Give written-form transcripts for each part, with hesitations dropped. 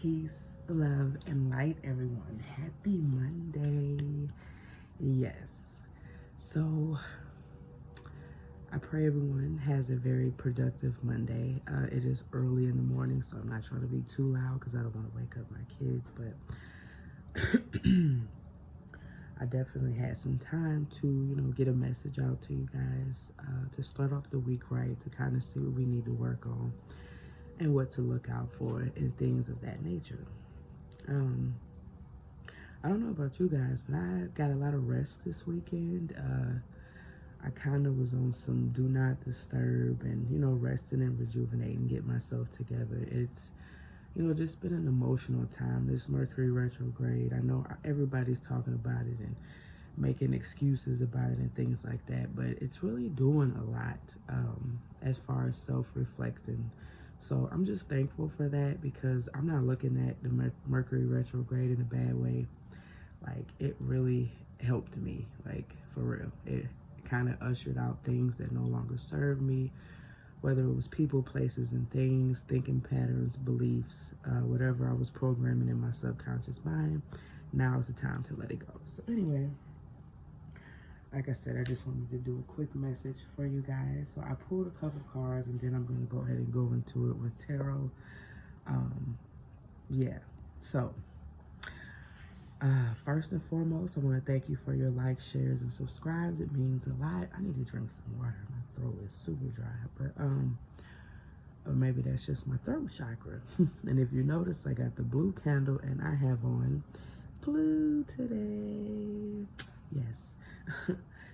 Peace, love, and light, everyone. Happy Monday. Yes. So, I pray everyone has a very productive Monday. It is early in the morning, so I'm not trying to be too loud because I don't want to wake up my kids, but I definitely had some time to, get a message out to you guys to start off the week right, to kind of see what we need to work on and what to look out for and things of that nature. I don't know about you guys, but I got a lot of rest this weekend. I kind of was on some do not disturb and, resting and rejuvenating, get myself together. It's, just been an emotional time, this Mercury retrograde. I know everybody's talking about it and making excuses about it and things like that, but it's really doing a lot as far as self-reflecting. So I'm just thankful for that because I'm not looking at the Mercury retrograde in a bad way. Like, it really helped me, like, for real. It kind of ushered out things that no longer serve me, whether it was people, places, and things, thinking patterns, beliefs, whatever I was programming in my subconscious mind. Now is the time to let it go. So anyway, like I said, I just wanted to do a quick message for you guys. So I pulled a couple cards, and then I'm going to go ahead and go into it with tarot. Yeah, so first and foremost, I want to thank you for your likes, shares, and subscribes. It means a lot. I need to drink some water. My throat is super dry, but or maybe that's just my throat chakra. And if you notice, I got the blue candle, and I have on blue today. Yes.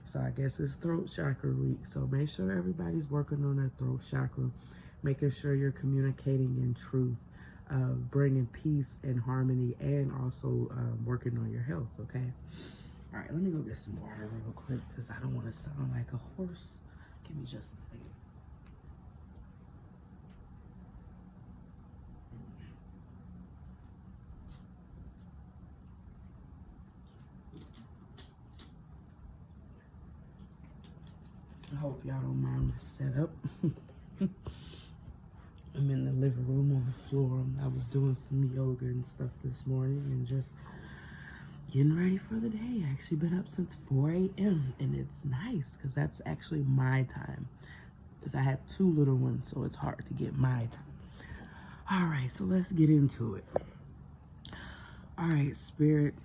So I guess it's throat chakra week. So make sure everybody's working on their throat chakra, making sure you're communicating in truth, bringing peace and harmony, and also working on your health, okay? All right, let me go get some water real quick because I don't want to sound like a horse. Give me just a second. I hope y'all don't mind my setup. I'm in the living room on the floor. I was doing some yoga and stuff this morning and just getting ready for the day. I actually been up since 4 a.m. and it's nice because that's actually my time. Because I have 2 little ones, so it's hard to get my time. All right, so let's get into it. All right, Spirit,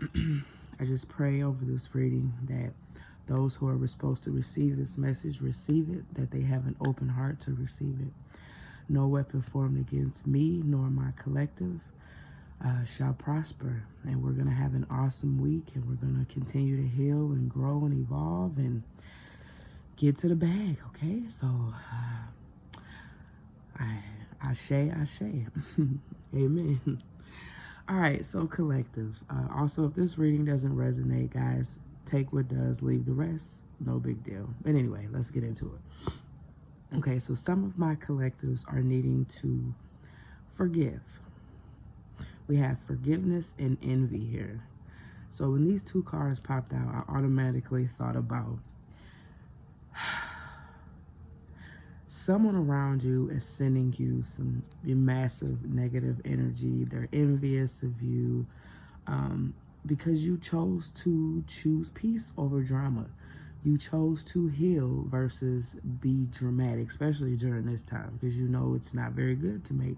I just pray over this reading that those who are supposed to receive this message receive it, that they have an open heart to receive it. No weapon formed against me nor my collective shall prosper. And we're going to have an awesome week, and we're going to continue to heal and grow and evolve and get to the bag, okay? So, ashe. Amen. All right, so collective. Also, if this reading doesn't resonate, guys, take what does, leave the rest. No big deal. But anyway, let's get into it. Okay, so some of my collectives are needing to forgive. We have forgiveness and envy here. So when these 2 cards popped out, I automatically thought about someone around you is sending you some massive negative energy. They're envious of you because you chose to choose peace over drama. You chose to heal versus be dramatic, especially during this time, because it's not very good to make,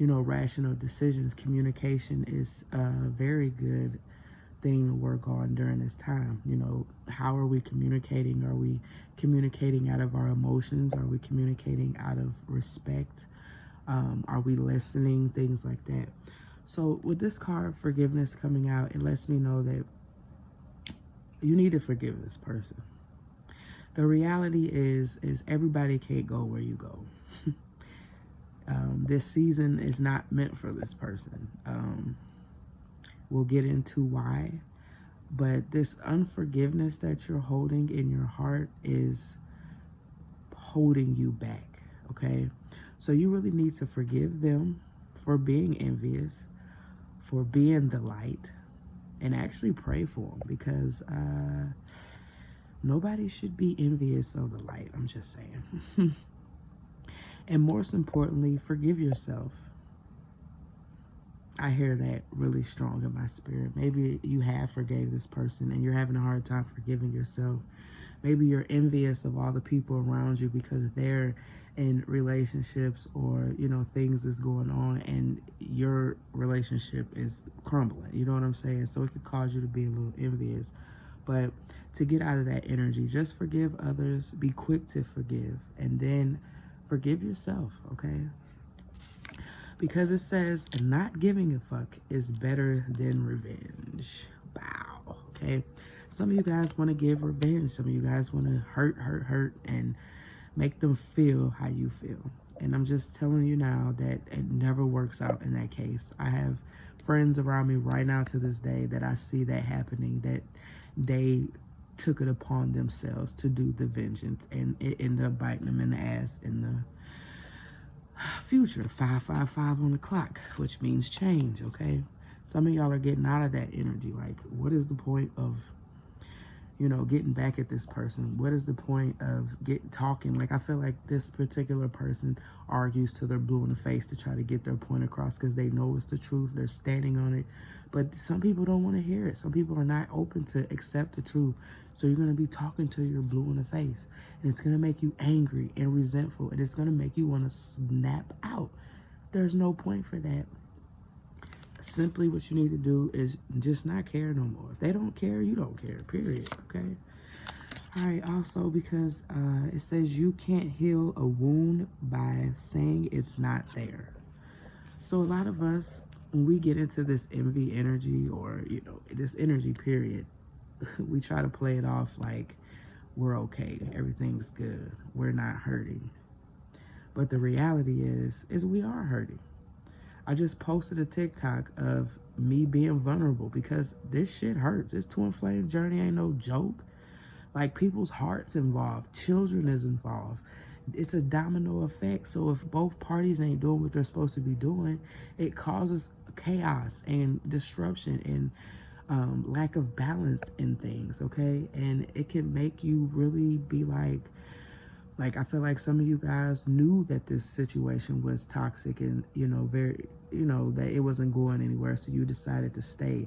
rational decisions. Communication is a very good thing to work on during this time. How are we communicating? Are we communicating out of our emotions? Are we communicating out of respect? Are we listening? Things like that. So with this card, forgiveness, coming out, it lets me know that you need to forgive this person. The reality is everybody can't go where you go. This season is not meant for this person. We'll get into why. But this unforgiveness that you're holding in your heart is holding you back, okay? So you really need to forgive them for being envious, for being the light, and actually pray for them, because nobody should be envious of the light. I'm just saying. And most importantly, forgive yourself. I hear that really strong in my spirit. Maybe you have forgave this person and you're having a hard time forgiving yourself. Maybe you're envious of all the people around you because they're in relationships, or things is going on and your relationship is crumbling. You know what I'm saying? So it could cause you to be a little envious. But to get out of that energy, just forgive others, be quick to forgive, and then forgive yourself, okay? Because it says not giving a fuck is better than revenge. Wow. Okay. Some of you guys want to give revenge. Some of you guys want to hurt, and make them feel how you feel. And I'm just telling you now that it never works out in that case. I have friends around me right now to this day that I see that happening, that they took it upon themselves to do the vengeance, and it ended up biting them in the ass in the future. 555 on the clock, which means change. Okay, some of y'all are getting out of that energy. Like, what is the point of getting back at this person? What is the point of talking? Like, I feel like this particular person argues till they're blue in the face to try to get their point across because they know it's the truth. They're standing on it. But some people don't want to hear it. Some people are not open to accept the truth. So you're going to be talking till you're blue in the face. And it's going to make you angry and resentful. And it's going to make you want to snap out. There's no point for that. Simply what you need to do is just not care no more. If they don't care, you don't care, period. Okay? All right, also, because it says you can't heal a wound by saying it's not there. So a lot of us, when we get into this envy energy, or this energy period, we try to play it off like we're okay, everything's good, we're not hurting. But the reality is we are hurting. I just posted a TikTok of me being vulnerable because this shit hurts. This twin flame journey ain't no joke. Like, people's hearts involved, children is involved. It's a domino effect. So if both parties ain't doing what they're supposed to be doing, it causes chaos and disruption and lack of balance in things, okay? And it can make you really be like, I feel like some of you guys knew that this situation was toxic and, very, that it wasn't going anywhere. So you decided to stay,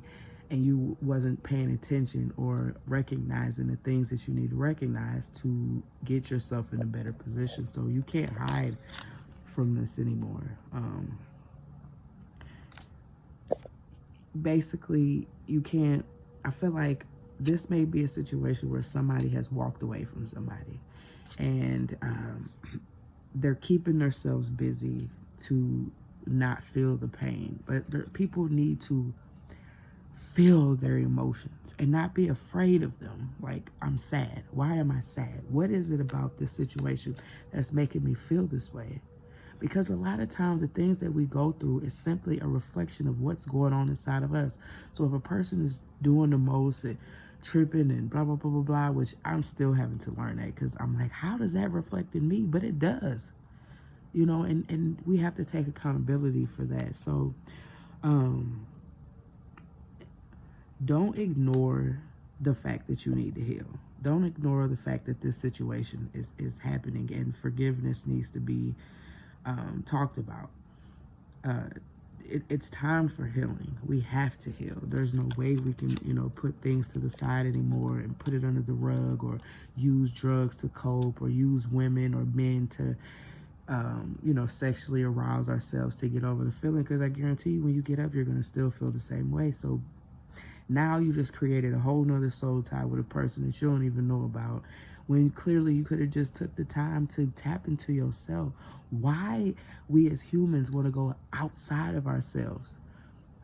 and you wasn't paying attention or recognizing the things that you need to recognize to get yourself in a better position. So you can't hide from this anymore. Basically, you can't. I feel like this may be a situation where somebody has walked away from somebody, and they're keeping themselves busy to not feel the pain. But people need to feel their emotions and not be afraid of them. Like, I'm sad. Why am I sad? What is it about this situation that's making me feel this way? Because a lot of times the things that we go through is simply a reflection of what's going on inside of us. So if a person is doing the most and tripping and blah, blah, blah, blah, blah, which I'm still having to learn that, because I'm like, how does that reflect in me? But it does, and we have to take accountability for that. So don't ignore the fact that you need to heal. Don't ignore the fact that this situation is happening, and forgiveness needs to be talked about. It's time for healing. We have to heal. There's no way we can, put things to the side anymore and put it under the rug, or use drugs to cope, or use women or men to, sexually arouse ourselves to get over the feeling. Because I guarantee you, when you get up, you're going to still feel the same way. So now you just created a whole nother soul tie with a person that you don't even know about, when clearly you could have just took the time to tap into yourself. Why we as humans want to go outside of ourselves?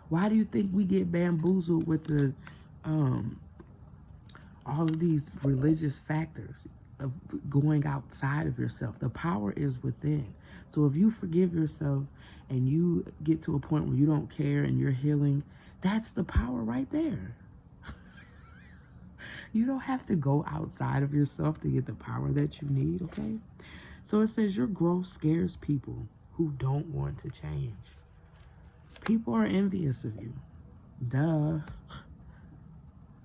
Why do you think we get bamboozled with the all of these religious factors of going outside of yourself? The power is within. So if you forgive yourself and you get to a point where you don't care and you're healing, that's the power right there. You don't have to go outside of yourself to get the power that you need, okay? So it says your growth scares people who don't want to change. People are envious of you. Duh.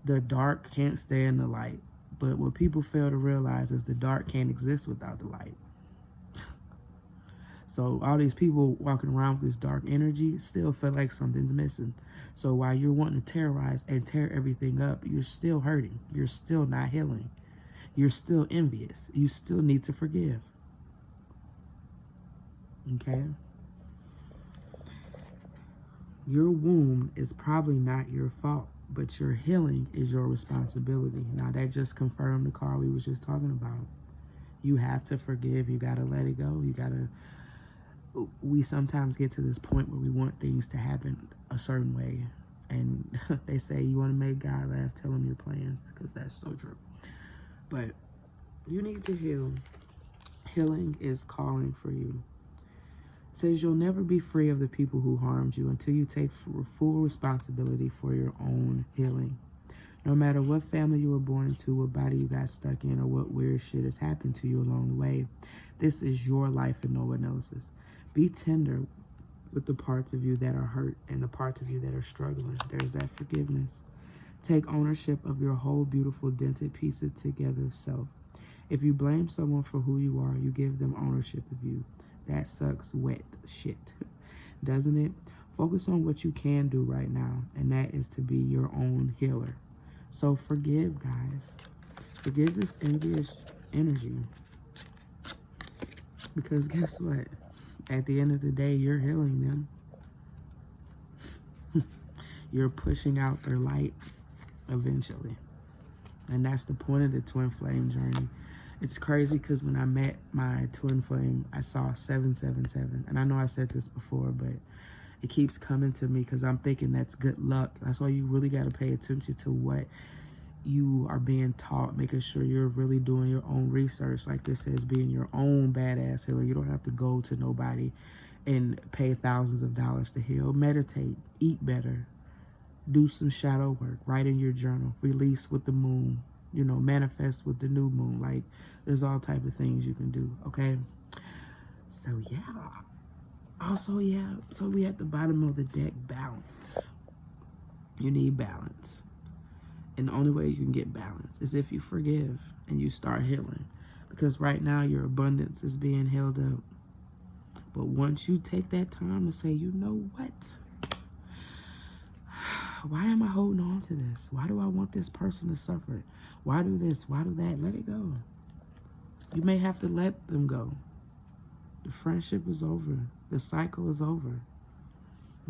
The dark can't stand the light. But what people fail to realize is the dark can't exist without the light. So all these people walking around with this dark energy still feel like something's missing. So while you're wanting to terrorize and tear everything up, you're still hurting. You're still not healing. You're still envious. You still need to forgive. Okay? Your wound is probably not your fault, but your healing is your responsibility. Now that just confirmed the card we was just talking about. You have to forgive. You got to let it go. You got to... We sometimes get to this point where we want things to happen a certain way. And they say, you want to make God laugh, tell him your plans, because that's so true. But you need to heal. Healing is calling for you. It says you'll never be free of the people who harmed you until you take full responsibility for your own healing. No matter what family you were born into, what body you got stuck in, or what weird shit has happened to you along the way, this is your life and no one else's. Be tender with the parts of you that are hurt and the parts of you that are struggling. There's that forgiveness. Take ownership of your whole beautiful dented pieces together self. If you blame someone for who you are, you give them ownership of you. That sucks wet shit, doesn't it? Focus on what you can do right now, and that is to be your own healer. So forgive, guys. Forgive this envious energy. Because guess what? At the end of the day, you're healing them. You're pushing out their light eventually. And that's the point of the twin flame journey. It's crazy because when I met my twin flame, I saw 777. And I know I said this before, but it keeps coming to me because I'm thinking that's good luck. That's why you really got to pay attention to what you are being taught, making sure you're really doing your own research. Like this says, being your own badass healer. You don't have to go to nobody and pay thousands of dollars to heal. Meditate, eat better, do some shadow work, write in your journal, release with the moon, you know, manifest with the new moon. Like there's all type of things you can do. Okay, so yeah. Also, yeah, so we at the bottom of the deck, balance. You need balance. And the only way you can get balance is if you forgive and you start healing. Because right now your abundance is being held up. But once you take that time to say, you know what? Why am I holding on to this? Why do I want this person to suffer? Why do this? Why do that? Let it go. You may have to let them go. The friendship is over. The cycle is over.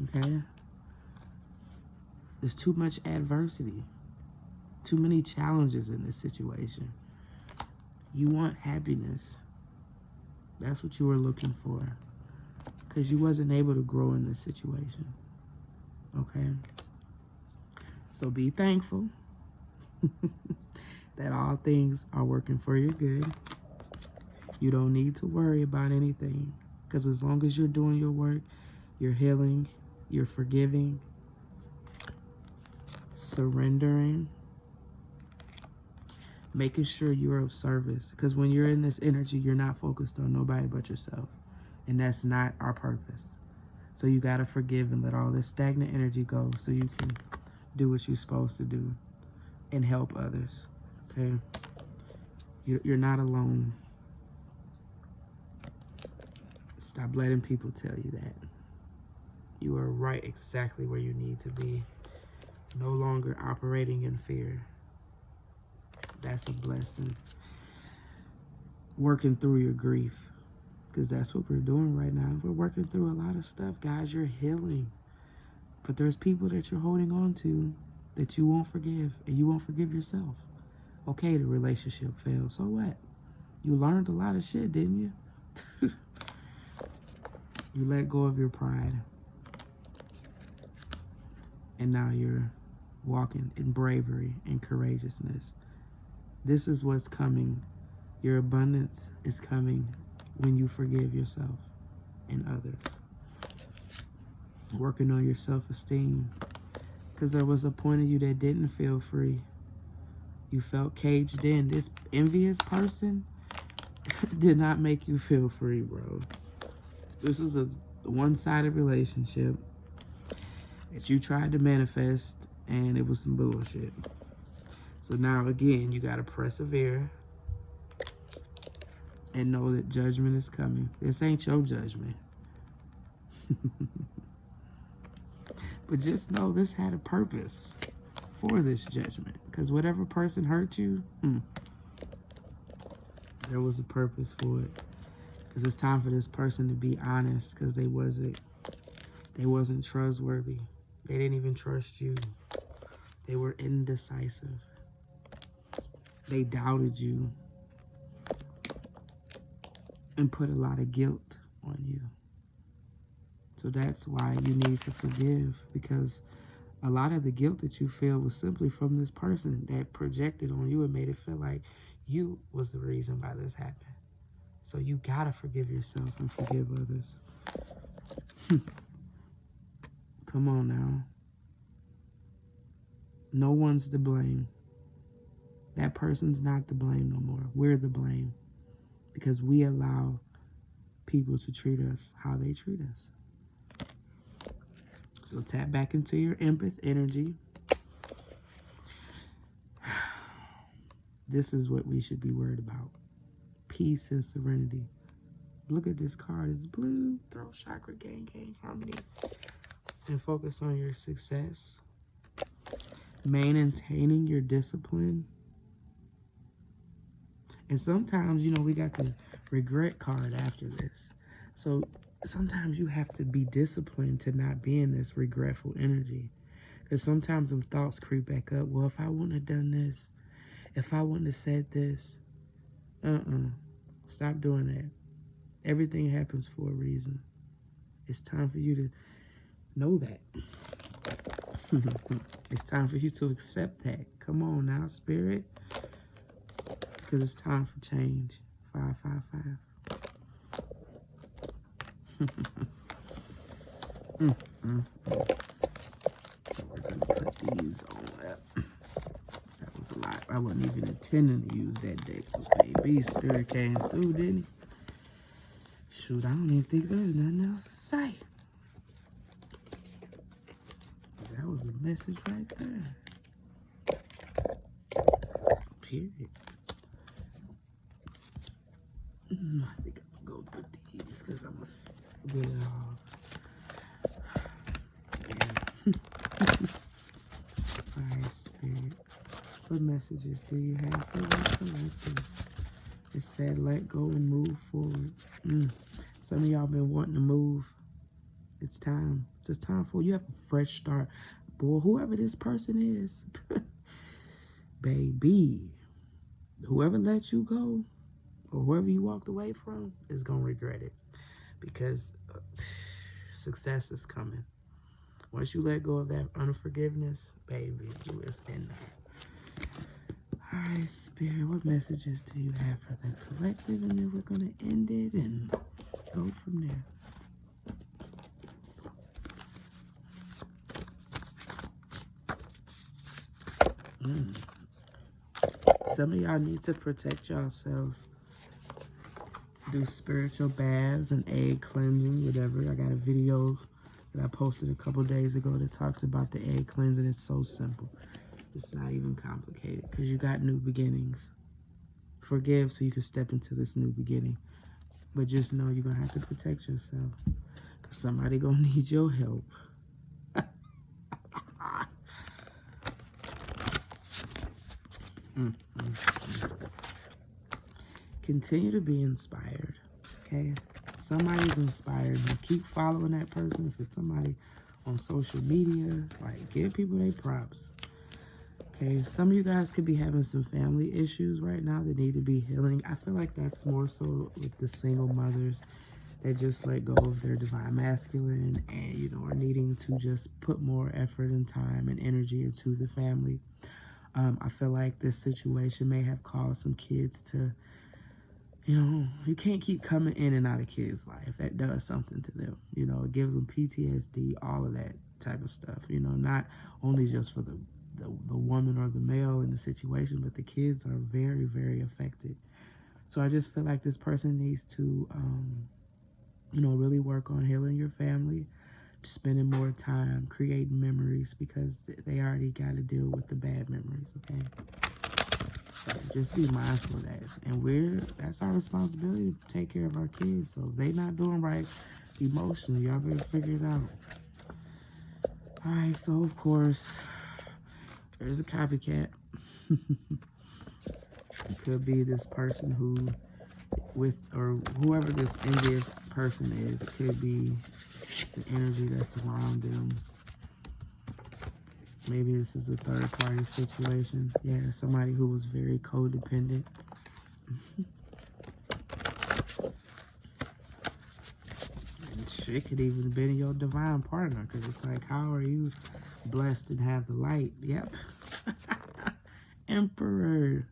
Okay? There's too much adversity. Too many challenges in this situation. You want happiness. That's what you were looking for. Because you wasn't able to grow in this situation. Okay? So be thankful that all things are working for your good. You don't need to worry about anything. Because as long as you're doing your work, you're healing, you're forgiving, surrendering, making sure you're of service. Because when you're in this energy, you're not focused on nobody but yourself. And that's not our purpose. So you got to forgive and let all this stagnant energy go so you can do what you're supposed to do and help others. Okay? You're not alone. Stop letting people tell you that. You are right exactly where you need to be. No longer operating in fear. That's a blessing. Working through your grief. Because that's what we're doing right now. We're working through a lot of stuff. Guys, you're healing. But there's people that you're holding on to that you won't forgive. And you won't forgive yourself. Okay, the relationship failed. So what? You learned a lot of shit, didn't you? You let go of your pride. And now you're walking in bravery and courageousness. This is what's coming. Your abundance is coming when you forgive yourself and others. Working on your self-esteem. Because there was a point of you that didn't feel free. You felt caged in. This envious person did not make you feel free, bro. This is a one-sided relationship that you tried to manifest, and it was some bullshit. So now, again, you got to persevere. and know that judgment is coming. This ain't your judgment. But just know this had a purpose for this judgment. Because whatever person hurt you, there was a purpose for it. Because it's time for this person to be honest. Because they wasn't trustworthy. They didn't even trust you. They were indecisive. They doubted you. And put a lot of guilt on you. So that's why you need to forgive, because a lot of the guilt that you feel was simply from this person that projected on you and made it feel like you was the reason why this happened. So you gotta forgive yourself and forgive others. Come on now. No one's to blame. That person's not to blame no more. We're the blame, because we allow people to treat us how they treat us. So tap back into your empath energy. This is what we should be worried about. Peace and serenity. Look at this card. It's blue. Throat chakra, gain, harmony. And focus on your success. Maintaining your discipline. And sometimes, we got the regret card after this. So sometimes you have to be disciplined to not be in this regretful energy. Because sometimes them thoughts creep back up. Well, if I wouldn't have done this, if I wouldn't have said this, stop doing that. Everything happens for a reason. It's time for you to know that. It's time for you to accept that. Come on now, spirit. Because it's time for change. 555. We're gonna put these on up. That was a lot. I wasn't even intending to use that deck. Maybe spirit came through, didn't he? Shoot, I don't even think there's nothing else to say. That was a message right there. Period. I think I'm gonna go with these because I'm gonna get it off. Alright, spirit. What messages do you have for the collective? It said let go and move forward. Some of y'all been wanting to move. It's time. It's just time for you. Have a fresh start. Boy, whoever this person is, baby, whoever let you go or whoever you walked away from is going to regret it, because success is coming. Once you let go of that unforgiveness, baby, you is in there. All right, spirit, what messages do you have for the collective? And then we're going to end it and go from there. Some of y'all need to protect yourselves. Do spiritual baths and egg cleansing, whatever. I got a video that I posted a couple days ago that talks about the egg cleansing. It's so simple. It's not even complicated, because you got new beginnings. Forgive so you can step into this new beginning. But just know you're going to have to protect yourself, because somebody going to need your help. Continue to be inspired, okay? Somebody's inspired you. Keep following that person. If it's somebody on social media, like, give people their props, okay? Some of you guys could be having some family issues right now that need to be healing. I feel like that's more so with the single mothers that just let go of their divine masculine and, are needing to just put more effort and time and energy into the family. I feel like this situation may have caused some kids to, you can't keep coming in and out of kids' life. That does something to them. It gives them PTSD, all of that type of stuff. Not only just for the woman or the male in the situation, but the kids are very, very affected. So I just feel like this person needs to, really work on healing your family, spending more time creating memories, because they already got to deal with the bad memories, okay? So just be mindful of that. And that's our responsibility to take care of our kids. So if they not doing right emotionally, y'all better figure it out. All right, so of course, there's a copycat. It could be this person or whoever this envious person is. It could be the energy that's around them. Maybe this is a third party situation. Yeah, somebody who was very codependent. And it could even have been your divine partner, because it's like, how are you blessed and have the light? Yep. Emperor,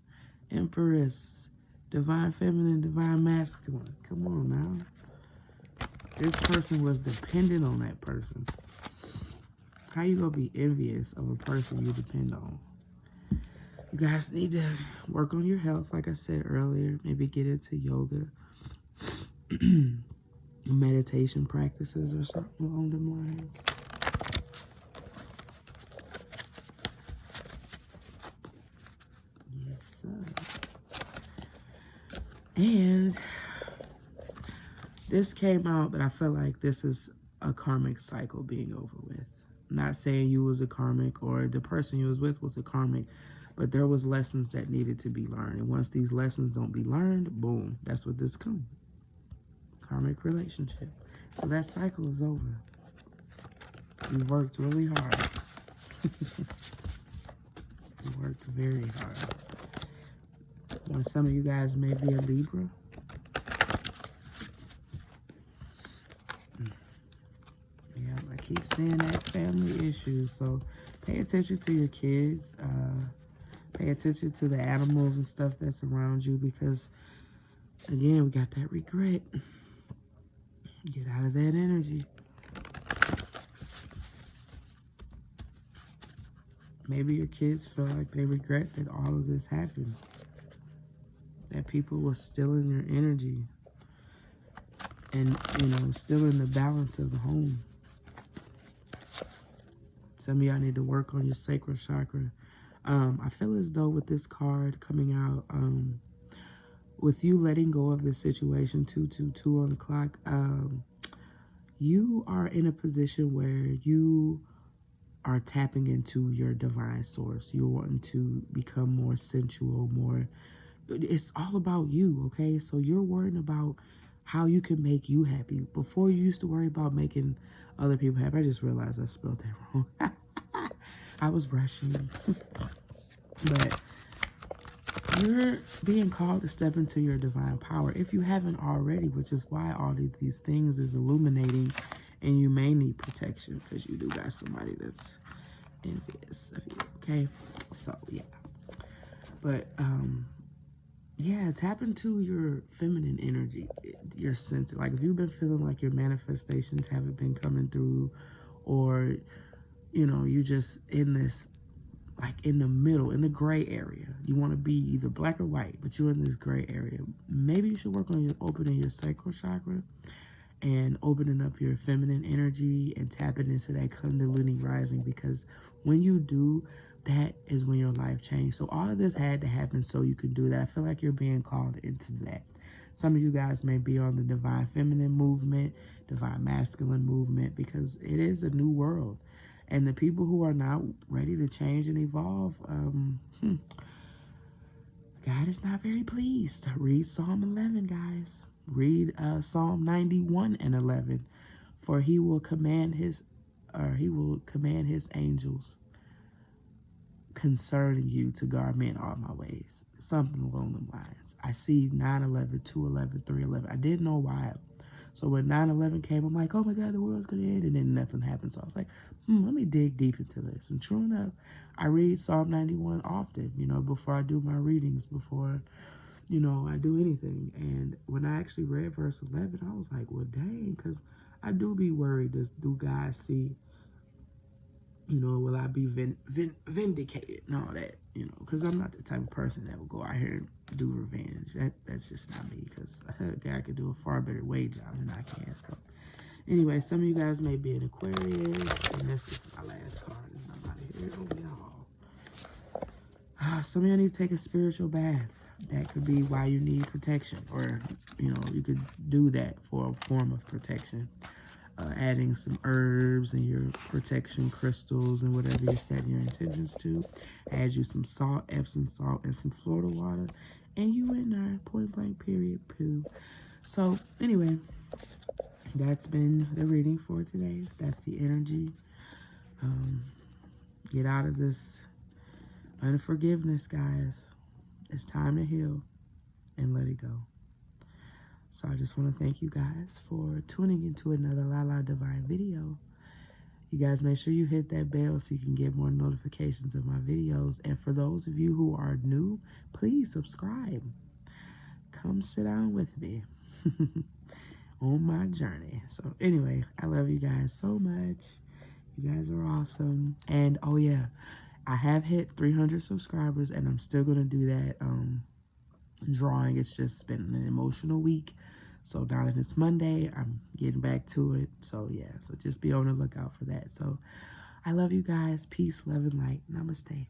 Empress, divine feminine, divine masculine. Come on now. This person was dependent on that person. How you gonna be envious of a person you depend on? You guys need to work on your health, like I said earlier. Maybe get into yoga, meditation practices, or something along them lines. Yes, sir. And this came out, but I feel like this is a karmic cycle being over with. I'm not saying you was a karmic or the person you was with was a karmic, but there was lessons that needed to be learned. And once these lessons don't be learned, boom, that's what this comes. Karmic relationship. So that cycle is over. You worked really hard. You worked very hard. Well, some of you guys may be a Libra. Yeah, I keep seeing that family issue. So pay attention to your kids. Pay attention to the animals and stuff that's around you, because, again, we got that regret. Get out of that energy. Maybe your kids feel like they regret that all of this happened. That people were stealing your energy. And, stealing the balance of the home. Some of y'all need to work on your sacral chakra. I feel as though with this card coming out, with you letting go of this situation, 222 on the clock, you are in a position where you are tapping into your divine source. You're wanting to become more sensual, it's all about you, okay? So you're worrying about how you can make you happy. Before, you used to worry about making other people happy. I just realized I spelled that wrong. I was rushing. But you're being called to step into your divine power if you haven't already, which is why all of these things is illuminating, and you may need protection because you do got somebody that's envious of you, okay? So, yeah. But, yeah, tap into your feminine energy, your center. Like, if you've been feeling like your manifestations haven't been coming through, or, you just in this, like, in the middle, in the gray area. You want to be either black or white, but you're in this gray area. Maybe you should work on opening your sacral chakra and opening up your feminine energy and tapping into that Kundalini rising, because when you do, that is when your life changed. So all of this had to happen so you can do that. I feel like you're being called into that. Some of you guys may be on the divine feminine movement, divine masculine movement, because it is a new world. And the people who are not ready to change and evolve, God is not very pleased. Read Psalm 11, guys. Read Psalm 91 and 11. For he will command his angels concerning you to guard me in all my ways. Something along the lines. I see 9/11, 2/11, 3/11. I didn't know why. So when 9/11 came, I'm like, oh my God, the world's going to end. And then nothing happened. So I was like, let me dig deep into this. And true enough, I read Psalm 91 often, before I do my readings, before, I do anything. And when I actually read verse 11, I was like, well, dang, because I do be worried, do God see, will I be vindicated and all that, because I'm not the type of person that will go out here and do revenge. That's just not me, because God could do a far better way job than I can. So anyway, some of you guys may be an Aquarius, and this is my last card, and I'm out of here. Oh, Some of you need to take a spiritual bath. That could be why you need protection, or you could do that for a form of protection. Adding some herbs and your protection crystals and whatever you're setting your intentions to. Add you some salt, Epsom salt, and some Florida water, and you in there, point blank, period, poo. So anyway, that's been the reading for today. That's the energy. Get out of this unforgiveness, guys. It's time to heal and let it go. So I just want to thank you guys for tuning into another La Divine video. You guys make sure you hit that bell so you can get more notifications of my videos. And for those of you who are new, please subscribe. Come sit down with me on my journey. So anyway, I love you guys so much. You guys are awesome. And oh yeah, I have hit 300 subscribers, and I'm still going to do that drawing. It's just been an emotional week. So now that it's Monday, I'm getting back to it. So yeah, so just be on the lookout for that. So I love you guys. Peace, love, and light. Namaste.